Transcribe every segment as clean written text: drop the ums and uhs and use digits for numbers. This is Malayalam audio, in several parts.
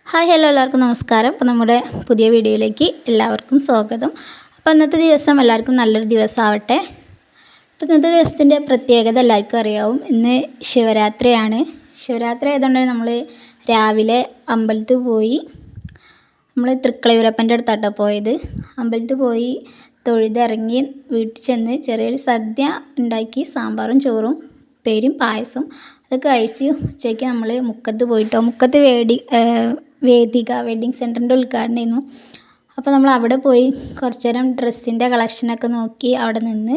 ഹായ് ഹലോ എല്ലാവർക്കും നമസ്കാരം. അപ്പോൾ നമ്മുടെ പുതിയ വീഡിയോയിലേക്ക് എല്ലാവർക്കും സ്വാഗതം. അപ്പോൾ ഇന്നത്തെ ദിവസം എല്ലാവർക്കും നല്ലൊരു ദിവസമാവട്ടെ. അപ്പോൾ ഇന്നത്തെ ദിവസത്തിൻ്റെ പ്രത്യേകത എല്ലാവർക്കും അറിയാവും. ഇന്ന് ശിവരാത്രിയാണ്. ശിവരാത്രി ആയതുകൊണ്ട് നമ്മൾ രാവിലെ അമ്പലത്തിൽ പോയി. നമ്മൾ തൃക്കളയൂരപ്പൻ്റെ അടുത്താട്ടോ പോയത്. അമ്പലത്തിൽ പോയി തൊഴുതിറങ്ങി വീട്ടിൽ ചെന്ന് ചെറിയൊരു സദ്യ ഉണ്ടാക്കി, സാമ്പാറും ചോറും ഉപ്പേരിയും പായസം അതൊക്കെ കഴിച്ച് ഉച്ചയ്ക്ക് നമ്മൾ മുക്കത്ത് പോയിട്ടോ. മുക്കത്ത് വേദിക വെഡ്ഡിങ് സെൻറ്ററിൻ്റെ ഉദ്ഘാടനമായിരുന്നു. അപ്പോൾ നമ്മൾ അവിടെ പോയി കുറച്ച് നേരം ഡ്രസ്സിൻ്റെ കളക്ഷനൊക്കെ നോക്കി അവിടെ നിന്ന്.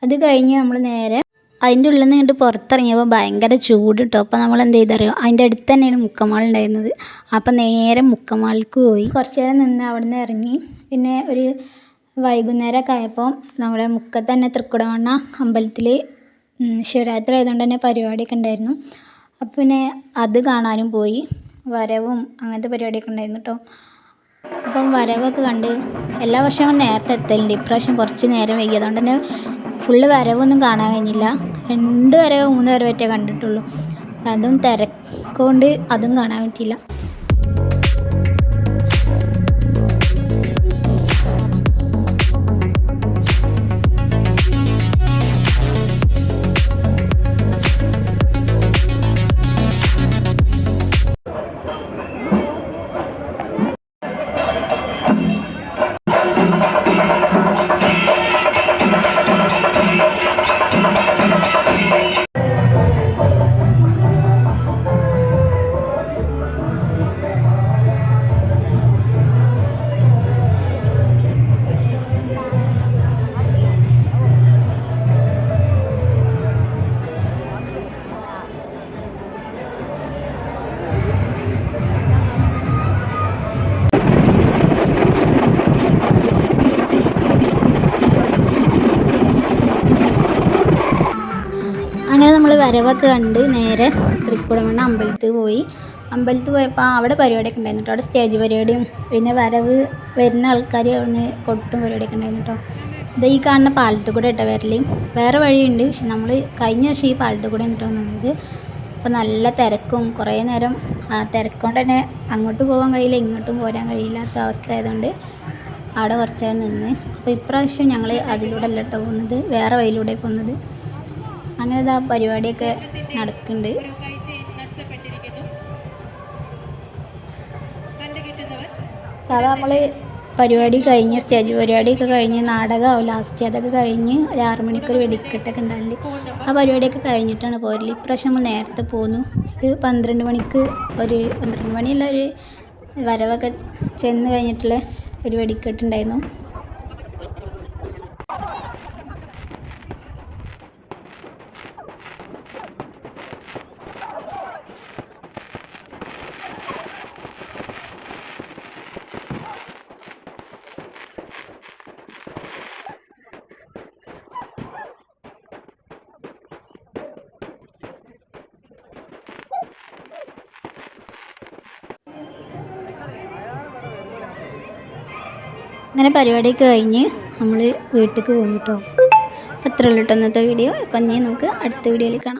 അത് കഴിഞ്ഞ് നമ്മൾ നേരെ അതിൻ്റെ ഉള്ളിൽ നിന്ന് ഇങ്ങോട്ട് പുറത്തിറങ്ങിയപ്പോൾ ഭയങ്കര ചൂട് കേട്ടോ. അപ്പോൾ നമ്മൾ എന്ത് ചെയ്തറിയോ, അതിൻ്റെ അടുത്ത് തന്നെയാണ് മുക്കമാൾ ഉണ്ടായിരുന്നത്. അപ്പോൾ നേരെ മുക്കമാൾക്ക് പോയി കുറച്ച് നേരം നിന്ന് അവിടെ നിന്ന് ഇറങ്ങി. പിന്നെ ഒരു വൈകുന്നേരമൊക്കെ ആയപ്പോൾ നമ്മുടെ മുക്കത്ത് തന്നെ തൃക്കുടമണ്ണ അമ്പലത്തിൽ ശിവരാത്രി ആയതുകൊണ്ട് തന്നെ പരിപാടിയൊക്കെ ഉണ്ടായിരുന്നു. അപ്പോൾ പിന്നെ അത് കാണാനും പോയി. വരവും അങ്ങനത്തെ പരിപാടിയൊക്കെ ഉണ്ടായിരുന്നു കേട്ടോ. അപ്പം വരവൊക്കെ കണ്ട് എല്ലാ വർഷവും നേരത്തെ എത്തലുണ്ട്. ഇപ്രാവശ്യം കുറച്ച് നേരം വൈകി, അതുകൊണ്ട് തന്നെ ഫുള്ള് വരവൊന്നും കാണാൻ കഴിഞ്ഞില്ല. 2 വരവോ 3 വരവോ ഒറ്റേ കണ്ടിട്ടുള്ളൂ. അതും തിരക്കൊണ്ട് അതും കാണാൻ പറ്റിയില്ല. അങ്ങനെ നമ്മൾ വരവൊക്കെ കണ്ട് നേരെ തൃക്കുടമണ്ണ അമ്പലത്തിൽ പോയി. അമ്പലത്തിൽ പോയപ്പോൾ അവിടെ പരിപാടിയൊക്കെ ഉണ്ടായിരുന്നു കേട്ടോ. അവിടെ സ്റ്റേജ് പരിപാടിയും പിന്നെ വരുന്ന ആൾക്കാർ അവിടുന്ന് കൊട്ടും പരിപാടിയൊക്കെ ഉണ്ടായിരുന്നു കേട്ടോ. ഇത് ഈ കാണുന്ന പാലത്തിൽ കൂടെ കേട്ടോ വരല്. വേറെ വഴിയുണ്ട്, പക്ഷെ നമ്മൾ കഴിഞ്ഞ വർഷം ഈ പാലത്തിൽ കൂടെ എന്നിട്ടോ വന്നത്. അപ്പോൾ നല്ല തിരക്കും കുറേ നേരം തിരക്കൊണ്ട് തന്നെ അങ്ങോട്ട് പോകാൻ കഴിയില്ല, ഇങ്ങോട്ടും പോരാൻ കഴിയില്ലാത്ത അവസ്ഥ ആയതുകൊണ്ട് അവിടെ കുറച്ച് നേരം നിന്ന്. അപ്പോൾ ഇപ്രാവശ്യം ഞങ്ങൾ അതിലൂടെ അല്ല കേട്ടോ പോകുന്നത്, വേറെ വഴിയിലൂടെ പോകുന്നത്. അങ്ങനെ ഇതാ പരിപാടിയൊക്കെ നടക്കുന്നുണ്ട്. സാധാ നമ്മൾ പരിപാടി കഴിഞ്ഞ് സ്റ്റേജ് പരിപാടിയൊക്കെ കഴിഞ്ഞ് നാടകമാവും ലാസ്റ്റ്, അതൊക്കെ കഴിഞ്ഞ് ഒരു 6 മണിക്കൊരു വെടിക്കെട്ടൊക്കെ ഉണ്ടാവില്ല. ആ പരിപാടിയൊക്കെ കഴിഞ്ഞിട്ടാണ് പോരല്. ഇപ്രാവശ്യം നമ്മൾ നേരത്തെ പോന്നു. ഇത് 12 മണിക്ക് ഒരു 12 മണിയല്ല, ഒരു വരവൊക്കെ ചെന്ന് കഴിഞ്ഞിട്ടുള്ള ഒരു വെടിക്കെട്ടുണ്ടായിരുന്നു. അങ്ങനെ പരിപാടിയൊക്കെ കഴിഞ്ഞ് നമ്മൾ വീട്ടിലേക്ക് പോകും കേട്ടോ. അത്രയുള്ളൂ കേട്ടോ ഇന്നത്തെ വീഡിയോ. അപ്പം ഇനി നമുക്ക് അടുത്ത വീഡിയോയിൽ കാണാം.